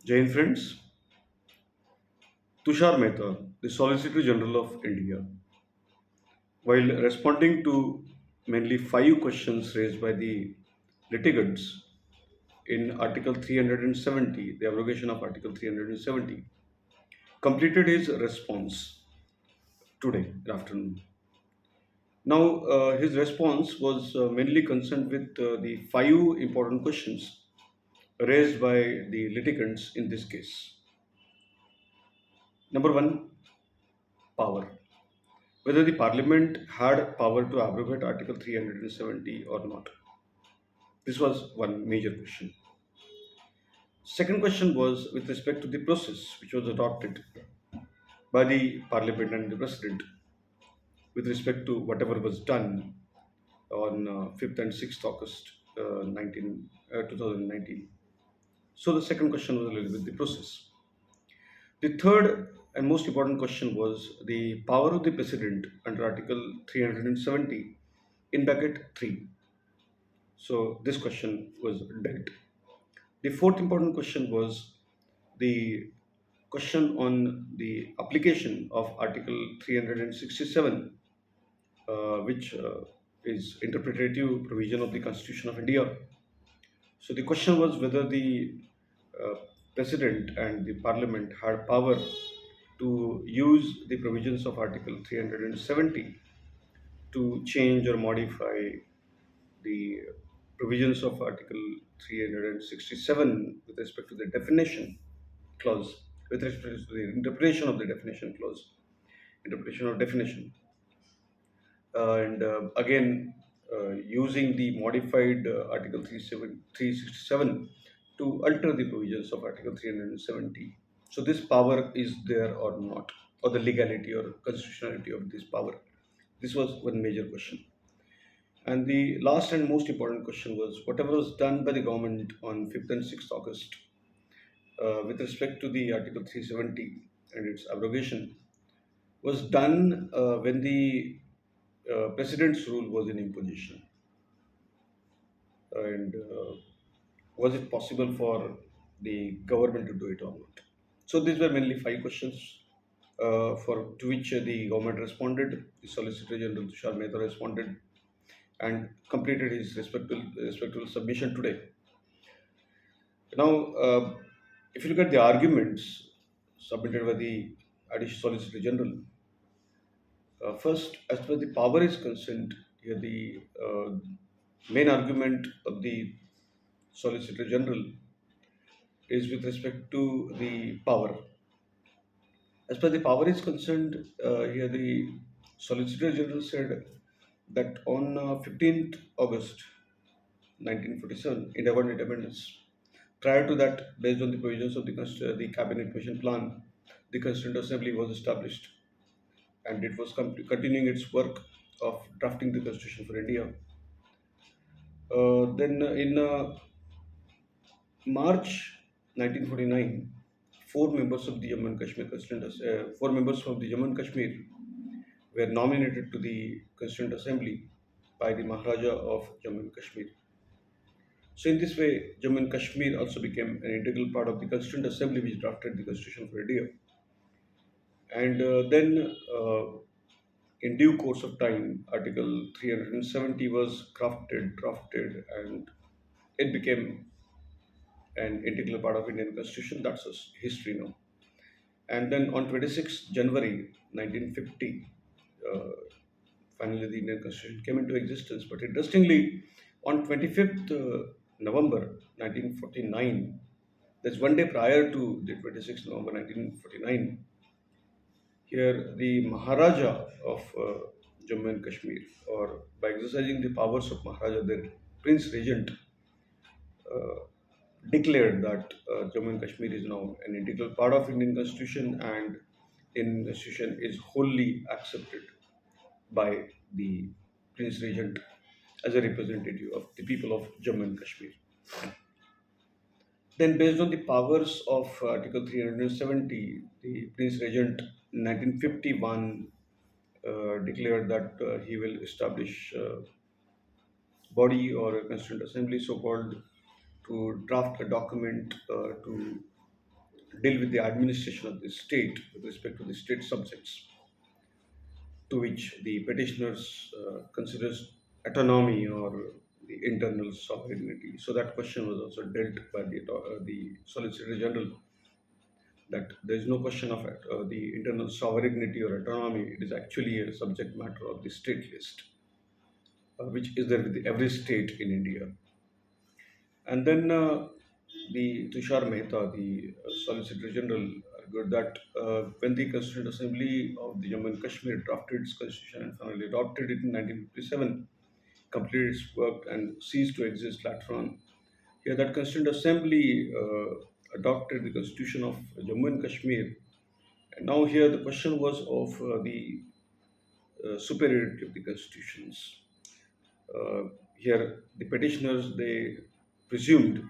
Jain friends, Tushar Mehta, the Solicitor General of India, while responding to mainly five questions raised by the litigants in Article 370, the abrogation of Article 370, completed his response today afternoon. Now, his response was mainly concerned with the five important questions raised by the litigants in this case. Number one, power. Whether the Parliament had power to abrogate Article 370 or not. This was one major question. Second question was with respect to the process which was adopted by the Parliament and the President with respect to whatever was done on 5th and 6th August 2019. So the second question was related with the process. The third and most important question was the power of the President under Article 370 in bracket 3. So this question was dealt. The fourth important question was the question on the application of Article 367, which is interpretative provision of the Constitution of India. So the question was whether the uh, President and the Parliament had power to use the provisions of Article 370 to change or modify the provisions of Article 367 with respect to the definition clause, with respect to the interpretation of the definition clause, interpretation of definition, and again using the modified Article 367 to alter the provisions of Article 370. So this power is there or not, or the legality or constitutionality of this power. This was one major question. And the last and most important question was whatever was done by the government on 5th and 6th August with respect to the Article 370 and its abrogation was done when the President's rule was in imposition. And was it possible for the government to do it or not? So these were mainly five questions for to which the government responded. The Solicitor General Tushar Mehta responded and completed his respectful submission today. Now, if you look at the arguments submitted by the Additional Solicitor General, first, as far as the power is concerned, here the main argument of the Solicitor General is with respect to the power. As far as the power is concerned, here the Solicitor General said that on 15th August 1947, in Awarded Amendments, prior to that, based on the provisions of the Cabinet Mission Plan, the Constituent Assembly was established and it was continuing its work of drafting the Constitution for India. Then in March 1949, four members of the Jammu and Kashmir four members from the Jammu and Kashmir were nominated to the Constituent Assembly by the Maharaja of Jammu and Kashmir. So in this way, Jammu and Kashmir also became an integral part of the Constituent Assembly which drafted the Constitution for India. And then, in due course of time, Article 370 was drafted, and it became an integral part of Indian Constitution. That's history now. And then on 26th January 1950, uh, finally the Indian Constitution came into existence. But interestingly, on 25th November 1949, that's one day prior to the 26th November 1949, here the Maharaja of Jammu and Kashmir, or by exercising the powers of Maharaja, the Prince Regent, uh, declared that Jammu and Kashmir is now an integral part of Indian Constitution, and Indian Constitution is wholly accepted by the Prince Regent as a representative of the people of Jammu and Kashmir. Then, based on the powers of Article 370, the Prince Regent in 1951 declared that he will establish a body or a constituent assembly, so called, to draft a document to deal with the administration of the state with respect to the state subjects, to which the petitioners considers autonomy or the internal sovereignty. So that question was also dealt by the Solicitor General, that there is no question of the internal sovereignty or autonomy. It is actually a subject matter of the state list, which is there with every state in India. And then the Tushar Mehta, the Solicitor General, argued that when the Constituent Assembly of the Jammu and Kashmir drafted its constitution and finally adopted it in 1957, completed its work and ceased to exist later on. Here, that Constituent Assembly adopted the constitution of Jammu and Kashmir. And now, here the question was of the superiority of the constitutions. Here, the petitioners, they presumed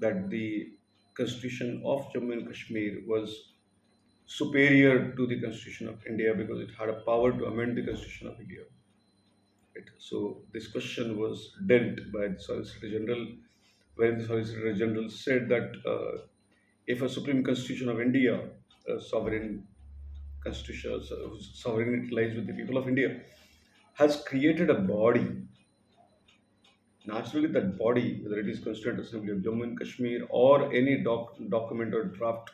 that the constitution of Jammu and Kashmir was superior to the constitution of India because it had a power to amend the constitution of India. Right? So this question was dealt by the Solicitor General, where the Solicitor General said that if a Supreme Constitution of India, a sovereign constitution, whose sovereignty lies with the people of India, has created a body, naturally that body, whether it is Constituent Assembly of Jammu and Kashmir or any document or draft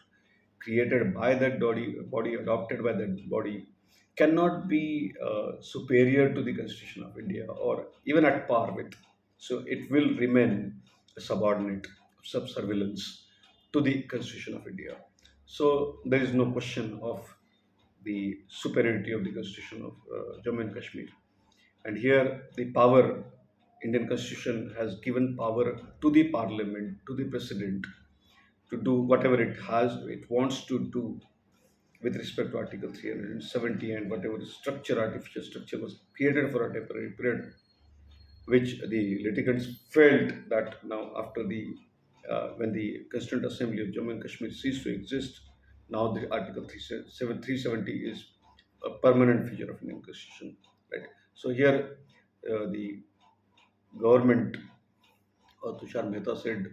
created by that body adopted by that body, cannot be superior to the Constitution of India or even at par with. So it will remain a subordinate, subservience to the Constitution of India. So there is no question of the superiority of the Constitution of Jammu and Kashmir. And here the power, Indian Constitution has given power to the Parliament, to the President, to do whatever it wants to do with respect to Article 370 and whatever artificial structure was created for a temporary period, which the litigants felt that now after the when the Constituent Assembly of Jammu and Kashmir ceased to exist, now the Article 370 is a permanent feature of Indian Constitution. Right. So here the government, Tushar Mehta, said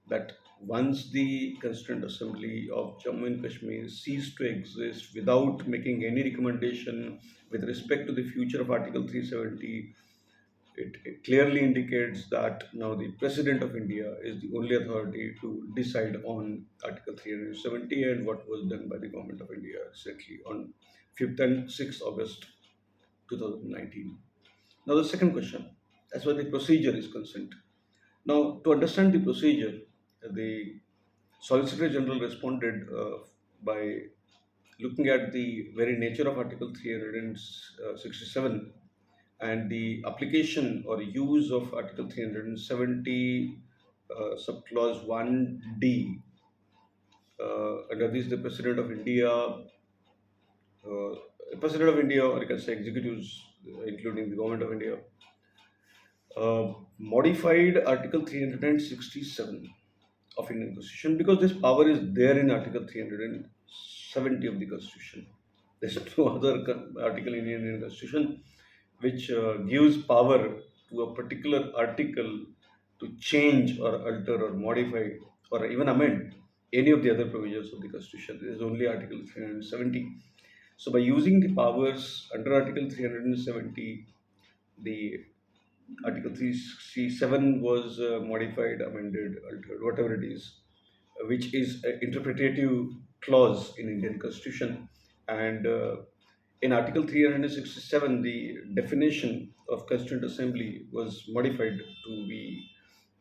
that once the Constituent Assembly of Jammu and Kashmir ceased to exist without making any recommendation with respect to the future of Article 370, it clearly indicates that now the President of India is the only authority to decide on Article 370 and what was done by the Government of India recently on 5th and 6th August 2019. Now, the second question, as far as the procedure is concerned. Now, to understand the procedure, the Solicitor General responded by looking at the very nature of Article 367 and the application or use of Article 370, subclause 1D. Under this, the President of India, or you can say executives, including the Government of India, modified Article 367 of Indian Constitution because this power is there in Article 370 of the Constitution. There's no other article in Indian Constitution which gives power to a particular article to change or alter or modify or even amend any of the other provisions of the Constitution. There is only Article 370. So by using the powers under Article 370, the Article 367 was modified, amended, altered, whatever it is, which is an interpretative clause in Indian Constitution. And in Article 367, the definition of Constituent Assembly was modified to be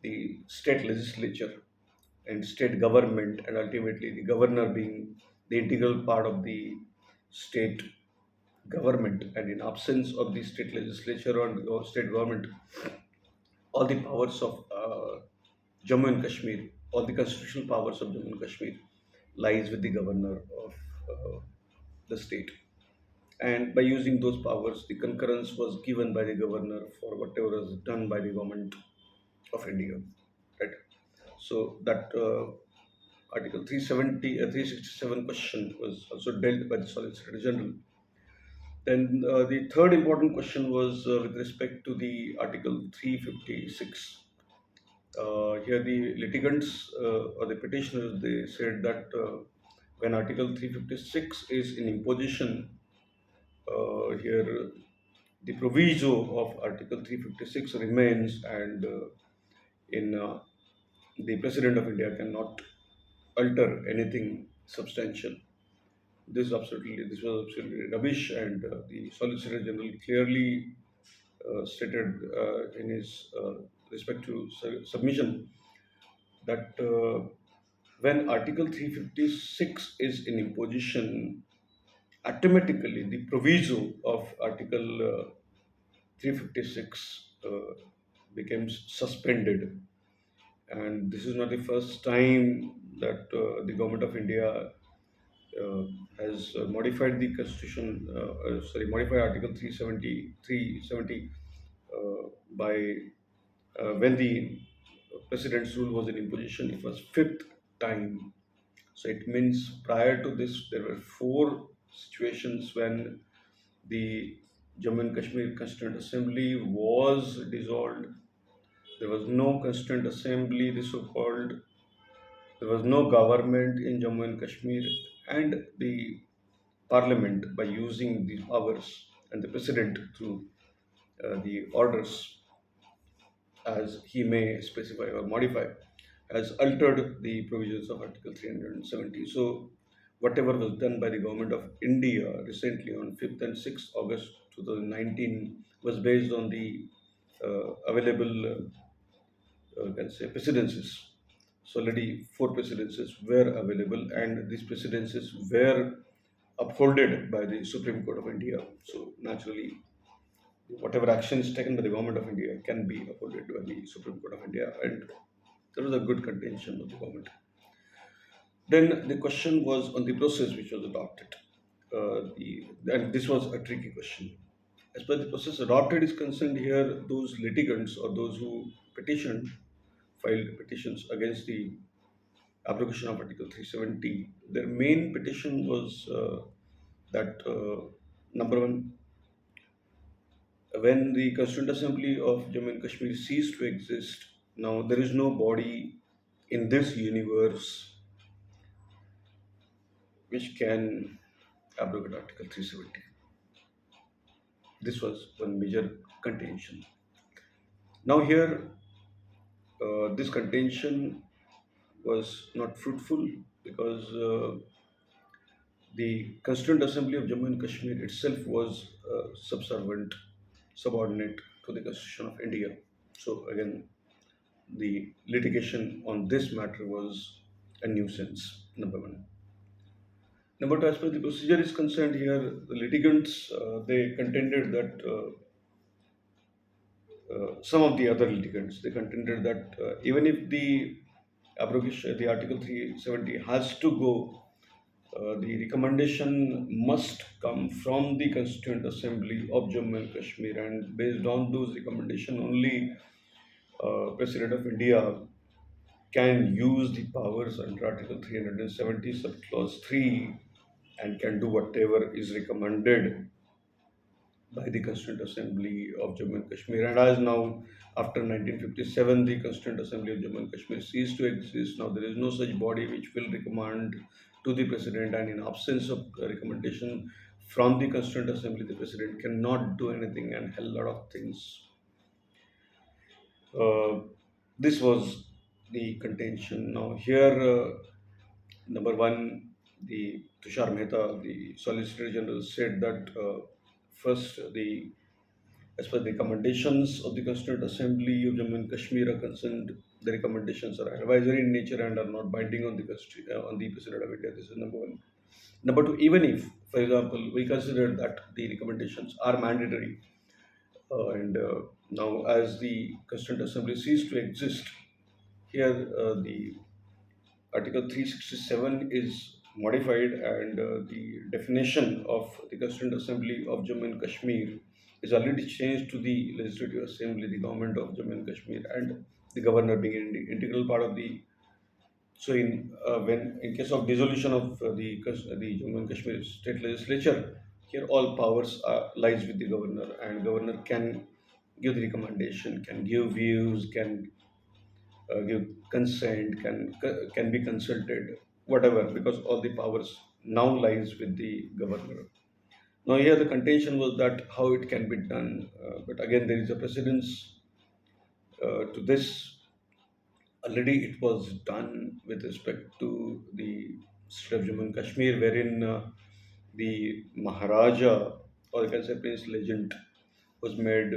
the state legislature and state government, and ultimately the governor being the integral part of the state government. And in absence of the state legislature or state government, all the powers of Jammu and Kashmir, all the constitutional powers of Jammu and Kashmir lies with the governor of the state. And by using those powers, the concurrence was given by the governor for whatever was done by the government of India. Right. So that Article 370, 367 question was also dealt by the Solicitor General. Then the third important question was with respect to the Article 356. Here the litigants or the petitioners, they said that when Article 356 is in imposition, here the proviso of Article 356 remains, and in the President of India cannot alter anything substantial. This was absolutely rubbish, and the Solicitor General clearly stated in his respective submission that when Article 356 is in imposition, automatically the proviso of Article 356 becomes suspended. And this is not the first time that the government of India uh, has modified the constitution, modified Article 370 by when the president's rule was in imposition. It was fifth time. So it means prior to this, there were four situations when the Jammu and Kashmir Constituent Assembly was dissolved. There was no Constituent Assembly, the so-called. There was no government in Jammu and Kashmir, and the Parliament, by using the powers, and the President through the orders as he may specify or modify, has altered the provisions of Article 370. So, whatever was done by the government of India recently on 5th and 6th August 2019 was based on the available, can say, precedences. So, already four precedences were available, and these precedences were upholded by the Supreme Court of India. So, naturally, whatever action is taken by the government of India can be upholded by the Supreme Court of India, and there was a good contention of the government. Then the question was on the process which was adopted. And this was a tricky question. As per the process adopted is concerned here, those litigants or those who filed petitions against the abrogation of Article 370, their main petition was that number one, when the Constituent Assembly of Jammu and Kashmir ceased to exist, now there is no body in this universe which can abrogate Article 370. This was one major contention. Now, here, this contention was not fruitful because the Constituent Assembly of Jammu and Kashmir itself was subordinate to the Constitution of India. So, again, the litigation on this matter was a nuisance, number one. Number two, as per the procedure is concerned here, the litigants they contended that some of the other litigants they contended that even if the abrogation, the Article 370 has to go, the recommendation must come from the Constituent Assembly of Jammu and Kashmir, and based on those recommendations, only President of India can use the powers under Article 370, subclause 3, and can do whatever is recommended by the Constituent Assembly of Jammu and Kashmir. And as now, after 1957, the Constituent Assembly of Jammu and Kashmir ceased to exist. Now there is no such body which will recommend to the President, and in absence of recommendation from the Constituent Assembly, the President cannot do anything, and a lot of things. Uh, this was the contention. Now here, number one, the Tushar Mehta, the Solicitor General, said that first the as per the recommendations of the Constituent Assembly of Jammu and Kashmir are concerned, the recommendations are advisory in nature and are not binding on the on the President of India. This is number one. Number two, even if, for example, we consider that the recommendations are mandatory, and now as the Constituent Assembly ceased to exist, here the Article 367 is modified, and the definition of the Constituent Assembly of Jammu and Kashmir is already changed to the Legislative Assembly, the government of Jammu and Kashmir, and the governor being an integral part of the. So, when in case of dissolution of the Jammu and Kashmir State Legislature, here all powers lies with the governor, and governor can give the recommendation, can give views, can give consent, can be consulted, whatever, because all the powers now lies with the governor. Now here the contention was that how it can be done, but again there is a precedence to this. Already it was done with respect to the state of Jammu and Kashmir, wherein the Maharaja, or you can say Prince Legend, was made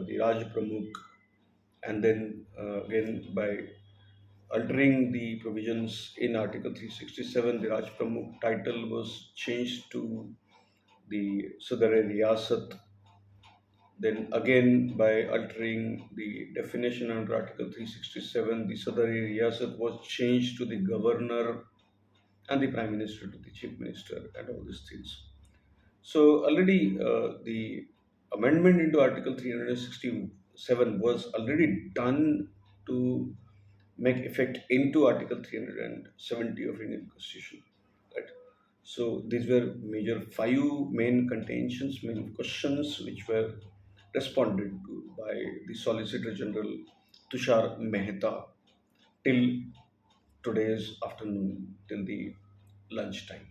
the Raj Pramukh, and then again by altering the provisions in Article 367, the Raj Pramukh title was changed to the Sadar-e Riyasat. Then again, by altering the definition under Article 367, the Sadari Riyasat was changed to the governor and the prime minister to the chief minister and all these things. So already the amendment into Article 367 was already done to make effect into Article 370 of Indian Constitution. Right. So these were major five main contentions, main questions which were responded to by the Solicitor General Tushar Mehta till today's afternoon, till the lunchtime.